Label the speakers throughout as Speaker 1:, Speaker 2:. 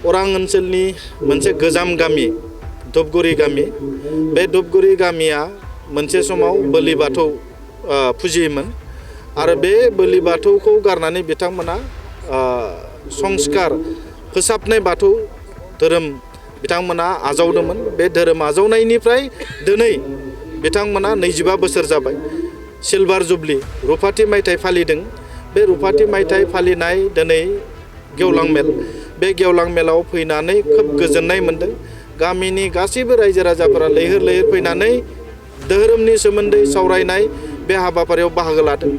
Speaker 1: अरां ओनसोलनि मोनसे गोजाम गामि धुपगुरि गामि। बे धुपगुरि गामिया मोनसे समाव बोलि बाथौ फुजियोमोन आरो बे बोलि बाथौखौ गारनानै बिथांमोना संस्कार फोसाबनाय बाथौ धोरोम बिथांमोना आजावदोंमोन। बे धोरोम आजावनायनिफ्राय दिनै बिथांमोना 25 बोसोर जाबाय सिलभार जुबली रुफाथि मायथाइ फालिदों। बे रुफाथि मायथाइ फालिनाय दिनै गेवलां मेल। बे गेवलां मेलाव फैनानै खोब गोजोननाय मोन्दों। गामिनि गासैबो रायजो राजाफोरा लैहोर लैहोर फैनानै धोरोमनि सोमोन्दै सावरायनाय बे हाबाफारियाव बाहागो लादों।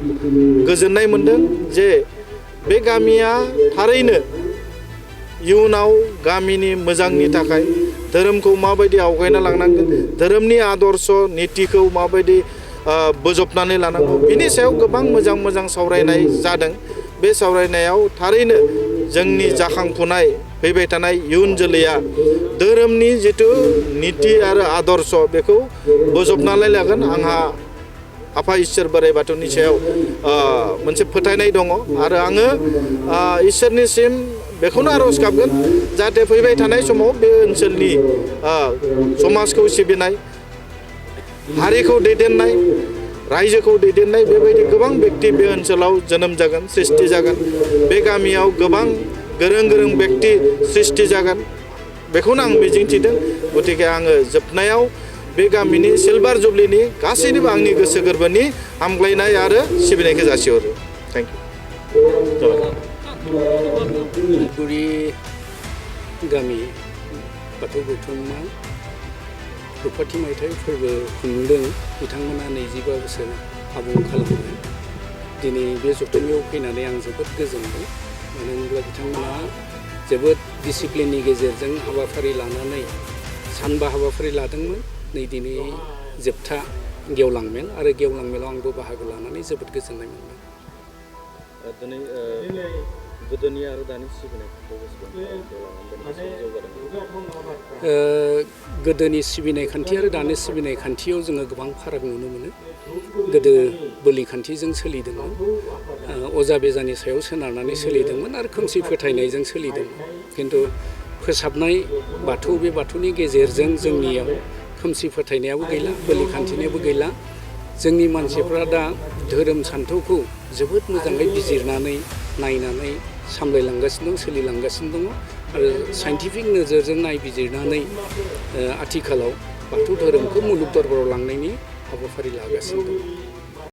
Speaker 1: गोजोननाय मोन्दों जे बे गामिया थारैनो इयुनाव गामिनि मोजांनि थाखाय धोरोमखौ माबायदि आवगायना लांनांगोन, धोरोमनि आदर्श नीतिखौ माबायदि बोजबनानै लानांगौ, बिनि सायाव गोबां मोजां मोजां सावरायनाय जादों। बे सावरायनायाव थारैनो जोंनि जाखांफुनाय फैबाय थानाय इयुन जोलैया धोरोमनि जिथु नीति आरो आदर्श बेखौ बोजबनानै लागोन आंहा आफा इसोर बोराइ बाथौनि सायाव मोनसे फोथायनाय दङ आरो आङो इसोरनिसिम बेखौनो आरज गाबगोन जाहाथे फैबाय थानाय समाव बे ओनसोलनि समाजखौ सिबिनाय, हारिखौ दैदेननाय, रायजोखौ दैदेननाय बेबायदि गोबां व्यक्ति बे ओनसोलाव जोनोम जागोन, सृष्टि जागोन। बे गामियाव गोबां गोरों गोरों व्यक्ति सृष्टि जागोन बेखौनो आं मिजिंथिदों। गतिके आङो जोबनायाव बे गामिनि सिलभार जुबलिनि गासैनिबो आंनि गोसो गोरबोनि हामग्लायनाय आरो सिबिनायखौ जासिहरो। Thank you.
Speaker 2: धुपगुरि गामि बाथौ गौथुमा रुफाथि मायथाइ फोरबो खुंदों। बिथांमोना 25 बोसोर आबुं खालामबाय। दिनै बे जथुमायाव फैनानै आं जोबोद गोजोनदों। मानो होनोब्ला बिथांमोना जोबोद डिसिप्लिननि गेजेरजों हाबाफारि लानानै सानबा हाबाफारि लादोंमोन। नै दिनै जोबथा गेवलां मेल आरो गेवलां मेलाव आंबो बाहागो लानानै जोबोद गोजोननाय मोनदों।
Speaker 1: दिनै गोदोनि आरो दानि सिबिनायखौ
Speaker 2: गोदोनि सिबिनाय खान्थि आरो दानि सिबिनाय खान्थियाव जोङो गोबां फाराग नुनो मोनो। गोदो बोलि खान्थिजों सोलिदोंमोन, अजा बेजानि सायाव सोनारनानै सोलिदोंमोन आरो खोमसि फोथायनायजों सोलिदोंमोन। खिन्थु फोसाबनाय बाथौ, बे बाथौनि गेजेरजों जोंनियाव खोमसि फोथायनायाबो गैला, बोलि खान्थिनायाबो गैला। जोंनि मानसिफ्रा दा धोरोम सान्थौखौ जोबोद मोजाङै बिजिरनानै नायनानै सामलायलांगासिनो दं, सोलिलांगासिनो दङ आरो साइन्टिफिक नोजोरजों नायबिजिरनानै आथिखालाव बाथौ धोरोमखौ मुलुग दरबाराव लांनायनि हाबाफारि लागासिनो दं।